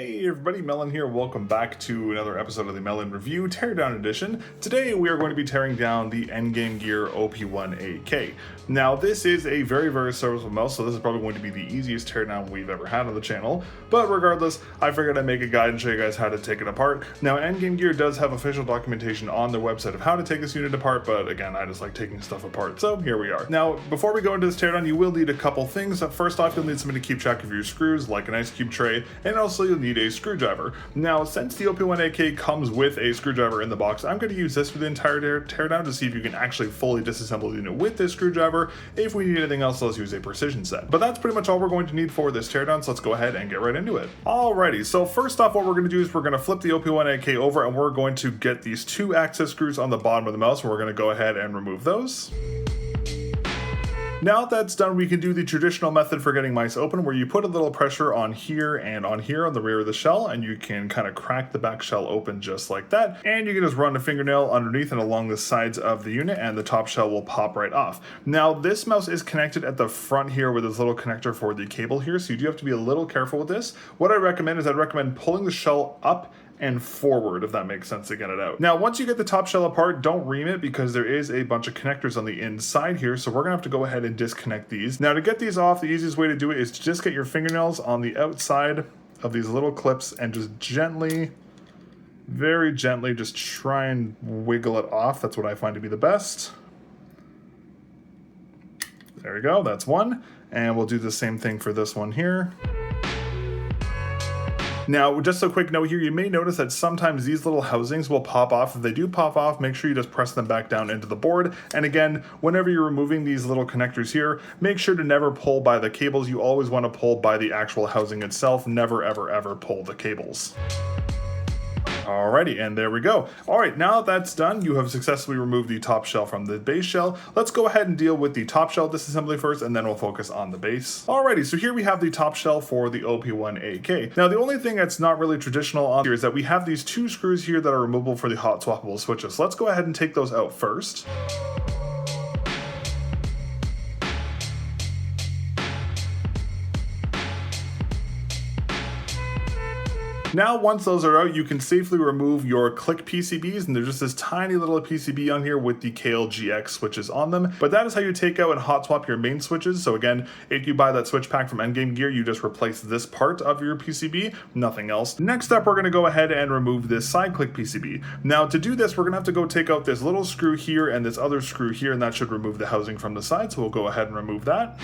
Hey everybody, Melon here. Welcome back to another episode of the Melon Review Teardown Edition. Today we are going to be tearing down the Endgame Gear OP1 AK. Now this is a very serviceable mouse, so this is probably going to be the easiest teardown we've ever had on the channel. But regardless, I figured I'd make a guide and show you guys how to take it apart. Now Endgame Gear does have official documentation on their website of how to take this unit apart, but again, I just like taking stuff apart, so here we are. Now, before we go into this teardown, you will need a couple things. First off, you'll need something to keep track of your screws, like an ice cube tray, and also you'll need a screwdriver. Now, since the OP1 AK comes with a screwdriver in the box, I'm going to use this for the entire teardown to see if you can actually fully disassemble the unit with this screwdriver. If we need anything else, let's use a precision set. But that's pretty much all we're going to need for this teardown, so let's go ahead and get right into it. Alrighty, so first off, what we're going to do is we're going to flip the OP1 AK over and we're going to get these two access screws on the bottom of the mouse, and we're going to go ahead and remove those. Now that's done, we can do the traditional method for getting mice open, where you put a little pressure on here and on here on the rear of the shell, and you can kind of crack the back shell open just like that. And you can just run a fingernail underneath and along the sides of the unit, and the top shell will pop right off. Now this mouse is connected at the front here with this little connector for the cable here, so you do have to be a little careful with this. What I recommend is I'd recommend pulling the shell up and forward, if that makes sense, to get it out. Now, once you get the top shell apart, don't ream it because there is a bunch of connectors on the inside here, so we're gonna have to go ahead and disconnect these. Now, to get these off, the easiest way to do it is to just get your fingernails on the outside of these little clips and just gently, very gently, just try and wiggle it off. That's what I find to be the best. There we go, that's one. And we'll do the same thing for this one here. Now, just a quick note here, you may notice that sometimes these little housings will pop off. If they do pop off, make sure you just press them back down into the board. And again, whenever you're removing these little connectors here, make sure to never pull by the cables. You always want to pull by the actual housing itself. Never, ever pull the cables. Alrighty, and there we go. Alright, now that that's done, you have successfully removed the top shell from the base shell. Let's go ahead and deal with the top shell disassembly first, and then we'll focus on the base. Alrighty, so here we have the top shell for the OP1 AK. Now, the only thing that's not really traditional on here is that we have these two screws here that are removable for the hot swappable switches. So let's go ahead and take those out first. Now, once those are out, you can safely remove your click PCBs, and there's just this tiny little PCB on here with the KLGX switches on them. But that is how you take out and hot swap your main switches. So again, if you buy that switch pack from Endgame Gear, you just replace this part of your PCB, nothing else. Next up, we're gonna go ahead and remove this side click PCB. Now, to do this, we're gonna have to go take out this little screw here and this other screw here, and that should remove the housing from the side. So we'll go ahead and remove that.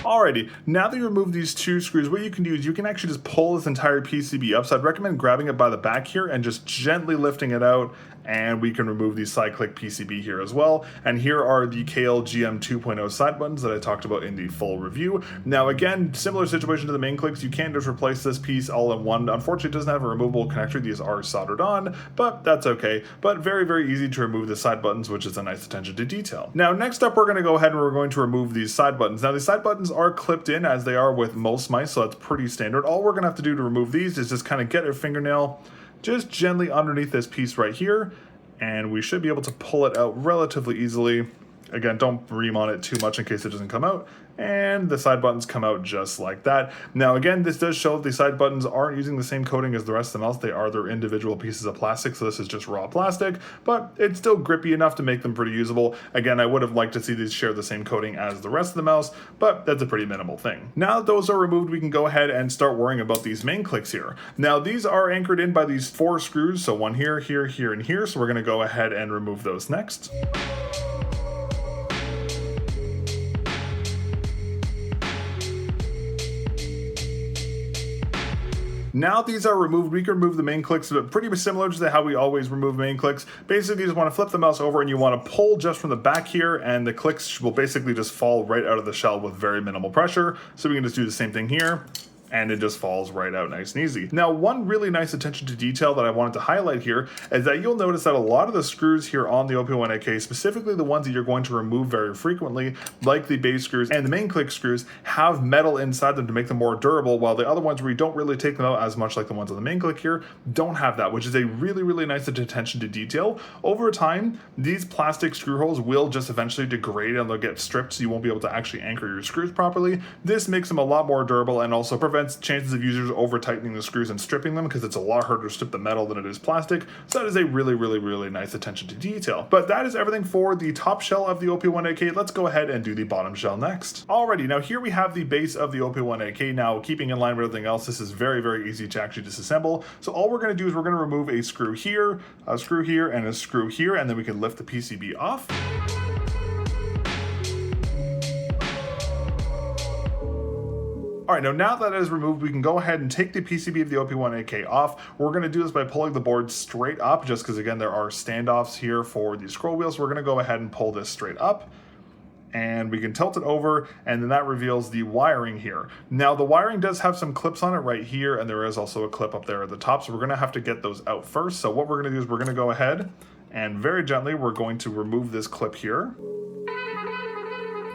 Alrighty, now that you remove these two screws, what you can do is you can actually just pull this entire PCB up. So I'd recommend grabbing it by the back here and just gently lifting it out, and we can remove the side click PCB here as well. And here are the KLGM 2.0 side buttons that I talked about in the full review. Now again, similar situation to the main clicks, you can just replace this piece all in one. Unfortunately, it doesn't have a removable connector. These are soldered on, but that's okay. But very easy to remove the side buttons, which is a nice attention to detail. Now next up, we're gonna go ahead and we're going to remove these side buttons. Now these side buttons are clipped in as they are with most mice, so that's pretty standard. All we're gonna have to do to remove these is just kind of get a fingernail just gently underneath this piece right here, and we should be able to pull it out relatively easily. Again, don't ream on it too much in case it doesn't come out. And the side buttons come out just like that. Now again, this does show that the side buttons aren't using the same coating as the rest of the mouse. They are their individual pieces of plastic, so this is just raw plastic, but it's still grippy enough to make them pretty usable. Again, I would have liked to see these share the same coating as the rest of the mouse, but that's a pretty minimal thing. Now that those are removed, we can go ahead and start worrying about these main clicks here. Now these are anchored in by these four screws, so one here, here, and here, so we're gonna go ahead and remove those next. Now these are removed, we can remove the main clicks, but pretty similar to how we always remove main clicks. Basically, you just want to flip the mouse over and you want to pull just from the back here, and the clicks will basically just fall right out of the shell with very minimal pressure. So we can just do the same thing here. and it just falls right out nice and easy. Now, one really nice attention to detail that I wanted to highlight here is that you'll notice that a lot of the screws here on the OP1AK, specifically the ones that you're going to remove very frequently, like the base screws and the main click screws, have metal inside them to make them more durable, while the other ones where you don't really take them out as much, like the ones on the main click here, don't have that, which is a really, really nice attention to detail. Over time, these plastic screw holes will just eventually degrade and they'll get stripped, so you won't be able to actually anchor your screws properly. This makes them a lot more durable and also prevents chances of users over tightening the screws and stripping them, because it's a lot harder to strip the metal than it is plastic. So that is a really, really, really nice attention to detail. But that is everything for the top shell of the OP1AK. Let's go ahead and do the bottom shell next. Alrighty, now here we have the base of the OP1AK. Now, keeping in line with everything else, this is very, very easy to actually disassemble. So all we're going to do is we're going to remove a screw here, and a screw here, and then we can lift the PCB off. Alright, now that is removed, we can go ahead and take the PCB of the OP1AK off. We're going to do this by pulling the board straight up, just because again there are standoffs here for the scroll wheel. So we're going to go ahead and pull this straight up, and we can tilt it over, and then that reveals the wiring here. Now, the wiring does have some clips on it right here, and there is also a clip up there at the top, so we're going to have to get those out first. So what we're going to do is we're going to go ahead and very gently we're going to remove this clip here.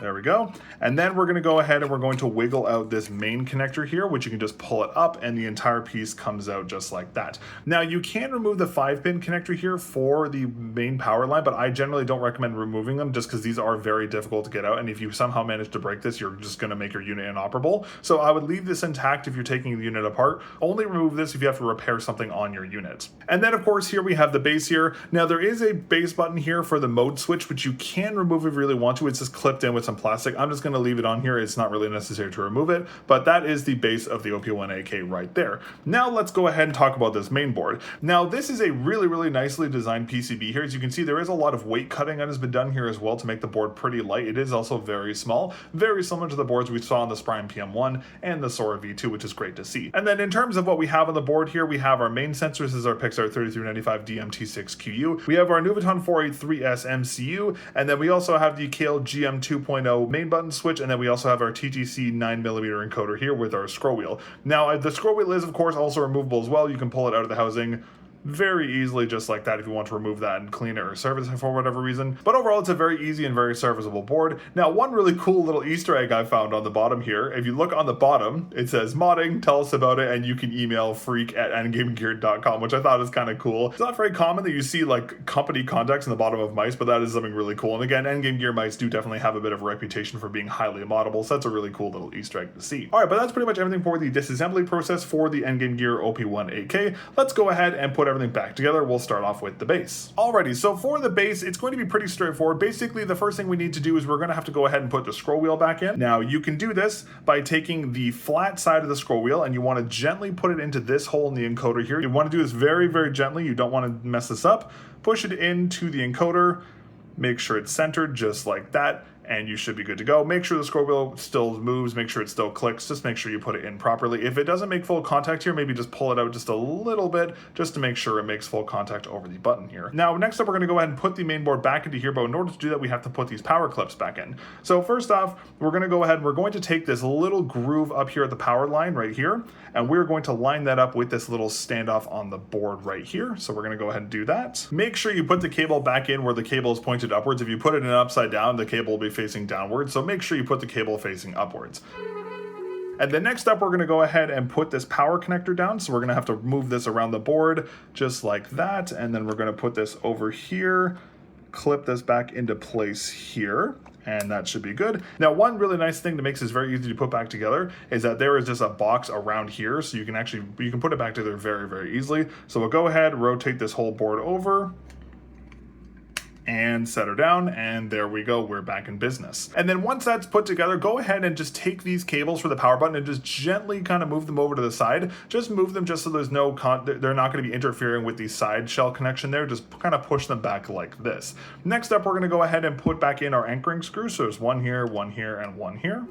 There we go. And then we're going to go ahead and we're going to wiggle out this main connector here, which you can just pull it up and the entire piece comes out just like that. Now, you can remove the 5-pin connector here for the main power line, but I generally don't recommend removing them just because these are very difficult to get out. And if you somehow manage to break this, you're just going to make your unit inoperable. So I would leave this intact if you're taking the unit apart. Only remove this if you have to repair something on your unit. And then, of course, here we have the base here. Now, there is a base button here for the mode switch, which you can remove if you really want to. It's just clipped in with some plastic. I'm just going to leave it on here. It's not really necessary to remove it, but that is the base of the OP1AK right there. Now let's go ahead and talk about this main board. Now this is a really, really nicely designed PCB here. As you can see, there is a lot of weight cutting that has been done here as well to make the board pretty light. It is also very small, very similar to the boards we saw on the Sprime PM1 and the Sora V2, which is great to see. And then in terms of what we have on the board here, we have our main sensors. This is our Pixar 3395 DMT6QU. We have our Nuvoton 483S MCU, and then we also have the Kale GM 2.0 main button switch, and then we also have our TTC 9mm encoder here with our scroll wheel. Now, the scroll wheel is, of course, also removable as well. You can pull it out of the housing very easily just like that if you want to remove that and clean it or service it for whatever reason. But overall, it's a very easy and very serviceable board. Now, one really cool little Easter egg I found on the bottom here, if you look on the bottom, it says modding, tell us about it, and you can email freak@endgamegear.com, which I thought is kind of cool. It's not very common that you see like company contacts in the bottom of mice, but that is something really cool. And again, Endgame Gear mice do definitely have a bit of a reputation for being highly moddable, so that's a really cool little Easter egg to see. All right, but that's pretty much everything for the disassembly process for the Endgame Gear OP1AK. Let's go ahead and put everything back together. We'll start off with the base. Alrighty, so for the base, it's going to be pretty straightforward. Basically, the first thing we need to do is we're going to have to go ahead and put the scroll wheel back in. Now, you can do this by taking the flat side of the scroll wheel and you want to gently put it into this hole in the encoder here. You want to do this very, very gently. You don't want to mess this up. Push it into the encoder. Make sure it's centered just like that, and you should be good to go. Make sure the scroll wheel still moves, make sure it still clicks, just make sure you put it in properly. If it doesn't make full contact here, maybe just pull it out just a little bit, just to make sure it makes full contact over the button here. Now, next up, we're gonna go ahead and put the main board back into here, but in order to do that, we have to put these power clips back in. So first off, we're gonna go ahead and we're going to take this little groove up here at the power line right here, and we're going to line that up with this little standoff on the board right here. So we're gonna go ahead and do that. Make sure you put the cable back in where the cable is pointed upwards. If you put it in upside down, the cable will be facing downwards. So make sure you put the cable facing upwards. And then next up, we're gonna go ahead and put this power connector down. So we're gonna have to move this around the board just like that. And then we're gonna put this over here, clip this back into place here, and that should be good. Now, one really nice thing that makes this very easy to put back together is that there is just a box around here, so you can put it back together very, very easily. So we'll go ahead, rotate this whole board over, and set her down, and there we go, we're back in business. And then once that's put together, go ahead and just take these cables for the power button and just gently kind of move them over to the side. Just move them just so there's no they're not going to be interfering with the side shell connection there. Just kind of push them back like this. Next up, we're going to go ahead and put back in our anchoring screw. So there's one here, and one here.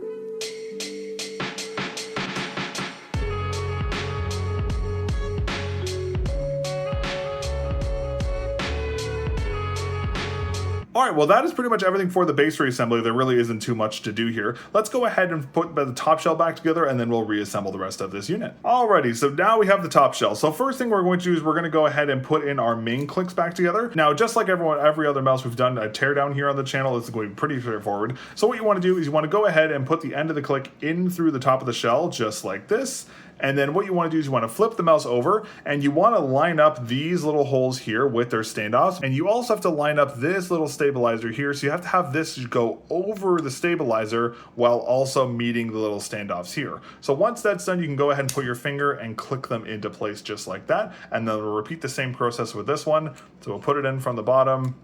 All right, well, that is pretty much everything for the base reassembly. There really isn't too much to do here. Let's go ahead and put the top shell back together, and then we'll reassemble the rest of this unit. Alrighty, so now we have the top shell. So first thing we're going to do is we're going to go ahead and put in our main clicks back together. Now, just like every other mouse we've done a teardown here on the channel, this is going to be pretty straightforward. So what you want to do is you want to go ahead and put the end of the click in through the top of the shell, just like this. And then what you want to do is you want to flip the mouse over, and you want to line up these little holes here with their standoffs. And you also have to line up this little stabilizer here. So you have to have this go over the stabilizer while also meeting the little standoffs here. So once that's done, you can go ahead and put your finger and click them into place just like that. And then we'll repeat the same process with this one. So we'll put it in from the bottom,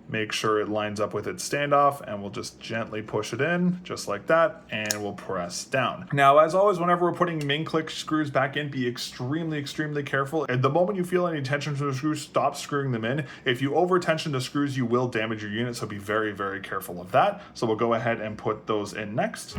make sure it lines up with its standoff, and we'll just gently push it in just like that, and we'll press down. Now, as always, whenever we're putting main click screws back in, be extremely careful. At the moment you feel any tension to the screws, stop screwing them in. If you over tension the screws, you will damage your unit, so be very careful of that. So we'll go ahead and put those in next.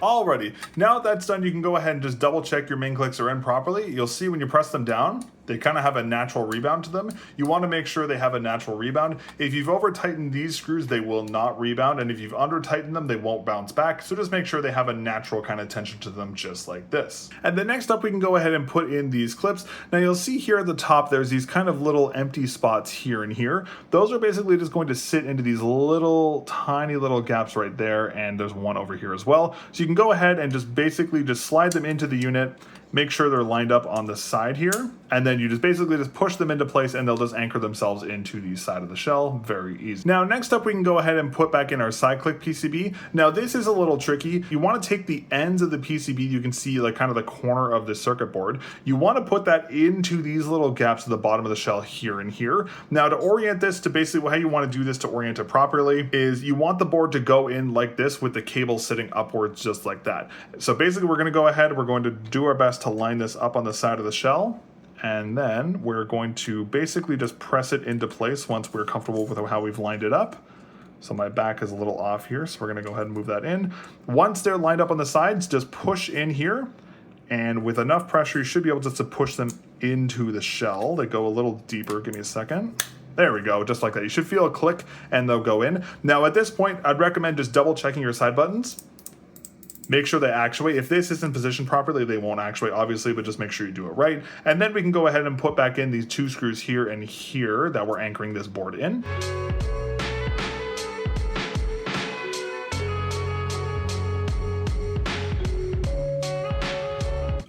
Alrighty, now that that's done, you can go ahead and just double check your main clicks are in properly. You'll see when you press them down, they kind of have a natural rebound to them. You want to make sure they have a natural rebound. If you've over tightened these screws, they will not rebound. And if you've under tightened them, they won't bounce back. So just make sure they have a natural kind of tension to them, just like this. And then next up, we can go ahead and put in these clips. Now you'll see here at the top, there's these kind of little empty spots here and here. Those are basically just going to sit into these little tiny little gaps right there. And there's one over here as well. So you can go ahead and just basically just slide them into the unit. Make sure they're lined up on the side here, and then you just basically just push them into place, and they'll just anchor themselves into the side of the shell. Very easy. Now, next up, we can go ahead and put back in our side click PCB. Now, this is a little tricky. You want to take the ends of the PCB, you can see like kind of the corner of the circuit board. You want to put that into these little gaps at the bottom of the shell here and here. Now, to orient this to basically how you want to do this to orient it properly is you want the board to go in like this with the cable sitting upwards just like that. So basically, we're going to go ahead, we're going to do our best to line this up on the side of the shell, and then we're going to basically just press it into place once we're comfortable with how we've lined it up. So my back is a little off here, so we're going to go ahead and move that in. Once they're lined up on the sides, just push in here, and with enough pressure you should be able just to push them into the shell. They go a little deeper. Give me a second. There we go, just like that. You should feel a click and they'll go in. Now at this point, I'd recommend just double checking your side buttons. Make sure they actuate. If this isn't positioned properly, they won't actuate, obviously, but just make sure you do it right. And then we can go ahead and put back in these two screws here and here that we're anchoring this board in.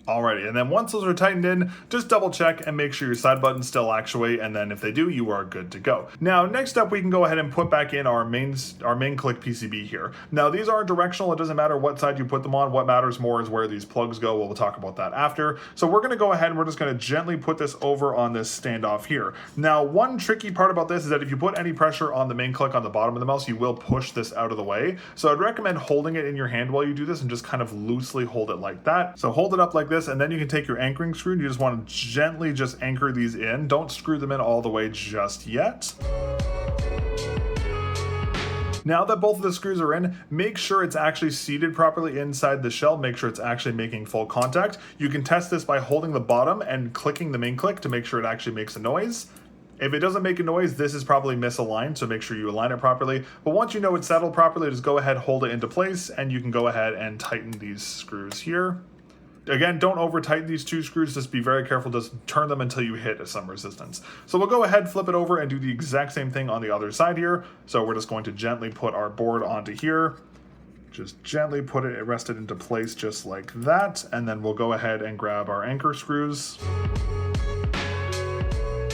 Alrighty, and then once those are tightened in, just double check and make sure your side buttons still actuate, and then if they do, you are good to go. Now, next up, we can go ahead and put back in our main click PCB here. Now, these are directional. It doesn't matter what side you put them on. What matters more is where these plugs go. We'll talk about that after. So we're going to go ahead and we're just going to gently put this over on this standoff here. Now, one tricky part about this is that if you put any pressure on the main click on the bottom of the mouse, you will push this out of the way. So I'd recommend holding it in your hand while you do this and just kind of loosely hold it like that. So hold it up like this, and then you can take your anchoring screw and you just want to gently just anchor these in. Don't screw them in all the way just yet. Now that both of the screws are in, make sure it's actually seated properly inside the shell. Make sure it's actually making full contact. You can test this by holding the bottom and clicking the main click to make sure it actually makes a noise. If it doesn't make a noise, this is probably misaligned, so make sure you align it properly. But once you know it's settled properly, just go ahead, hold it into place, and you can go ahead and tighten these screws here. Again, don't over tighten these two screws, just be very careful, just turn them until you hit some resistance. So we'll go ahead, flip it over, and do the exact same thing on the other side here. So we're just going to gently put our board onto here. Just gently put it, rest it into place just like that, and then we'll go ahead and grab our anchor screws.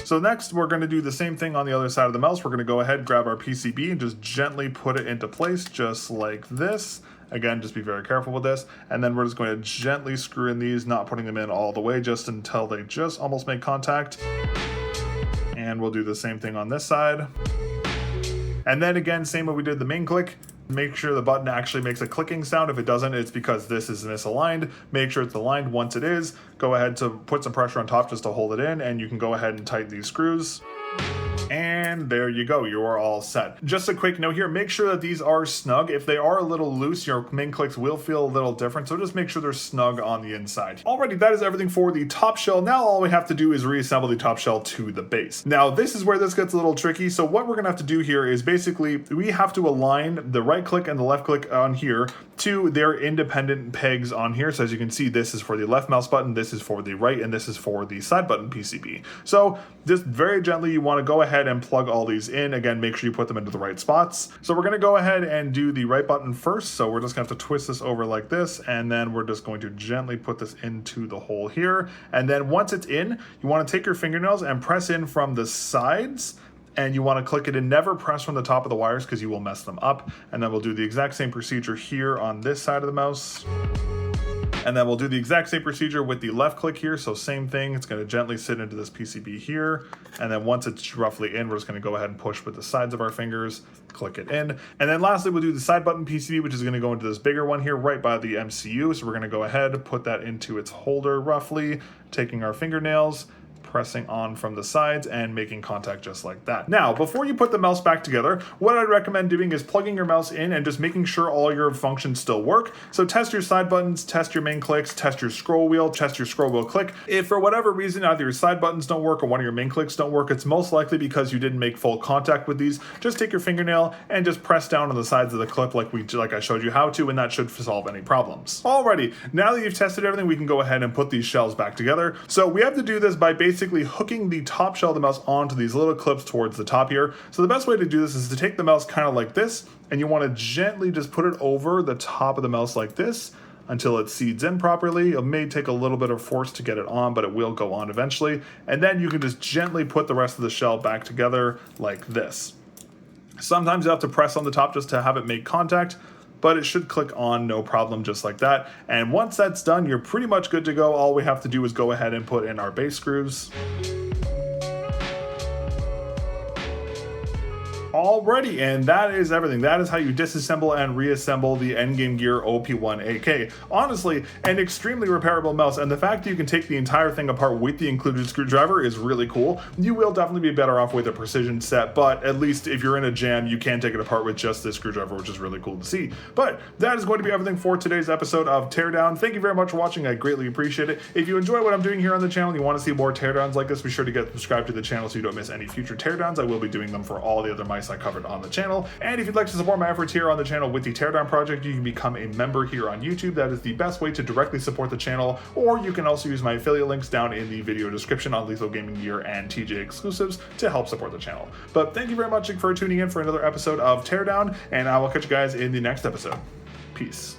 So next, we're going to do the same thing on the other side of the mouse. We're going to go ahead, grab our PCB, and just gently put it into place just like this. Again, just be very careful with this. And then we're just going to gently screw in these, not putting them in all the way, just until they just almost make contact. And we'll do the same thing on this side. And then again, same way we did the main click. Make sure the button actually makes a clicking sound. If it doesn't, it's because this is misaligned. Make sure it's aligned. Once it is, go ahead to put some pressure on top just to hold it in, and you can go ahead and tighten these screws. And and there you go, you are all set. Just a quick note here, make sure that these are snug. If they are a little loose, your main clicks will feel a little different, so just make sure they're snug on the inside. Alrighty, that is everything for the top shell. Now all we have to do is reassemble the top shell to the base. Now this is where this gets a little tricky, so what we're gonna have to do here is basically we have to align the right click and the left click on here to their independent pegs on here. So as you can see, this is for the left mouse button, this is for the right, and this is for the side button PCB. So just very gently, you want to go ahead and plug all these in. Again, make sure you put them into the right spots. So we're going to go ahead and do the right button first. So we're just going to have to twist this over like this, and then we're just going to gently put this into the hole here. And then once it's in, you want to take your fingernails and press in from the sides, and you want to click it in. Never press from the top of the wires because you will mess them up. And then we'll do the exact same procedure here on this side of the mouse. And then we'll do the exact same procedure with the left click here. So same thing, it's going to gently sit into this PCB here. And then once it's roughly in, we're just going to go ahead and push with the sides of our fingers, click it in. And then lastly, we'll do the side button PCB, which is going to go into this bigger one here right by the MCU. So we're going to go ahead, put that into its holder roughly, taking our fingernails, pressing on from the sides and making contact just like that. Now, before you put the mouse back together, what I'd recommend doing is plugging your mouse in and just making sure all your functions still work. So test your side buttons, test your main clicks, test your scroll wheel, test your scroll wheel click. If for whatever reason either your side buttons don't work or one of your main clicks don't work, it's most likely because you didn't make full contact with these. Just take your fingernail and just press down on the sides of the clip like I showed you how to, and that should solve any problems. Alrighty, now that you've tested everything, we can go ahead and put these shells back together. So we have to do this by basically hooking the top shell of the mouse onto these little clips towards the top here. So the best way to do this is to take the mouse kind of like this, and you want to gently just put it over the top of the mouse like this until it seeds in properly. It may take a little bit of force to get it on, but it will go on eventually. And then you can just gently put the rest of the shell back together like this. Sometimes you have to press on the top just to have it make contact, but it should click on no problem just like that. And once that's done, you're pretty much good to go. All we have to do is go ahead and put in our base screws. Alrighty, and that is everything. That is how you disassemble and reassemble the Endgame Gear OP1 AK. Honestly, an extremely repairable mouse, and the fact that you can take the entire thing apart with the included screwdriver is really cool. You will definitely be better off with a precision set, but at least if you're in a jam, you can take it apart with just this screwdriver, which is really cool to see. But that is going to be everything for today's episode of Teardown. Thank you very much for watching. I greatly appreciate it. If you enjoy what I'm doing here on the channel and you want to see more teardowns like this, be sure to get subscribed to the channel so you don't miss any future teardowns. I will be doing them for all the other mice I covered on the channel. And if you'd like to support my efforts here on the channel with the Teardown Project, you can become a member here on YouTube. That is the best way to directly support the channel, or you can also use my affiliate links down in the video description on Lethal Gaming Gear and TJ exclusives to help support the channel. But thank you very much for tuning in for another episode of Teardown, and I will catch you guys in the next episode. Peace.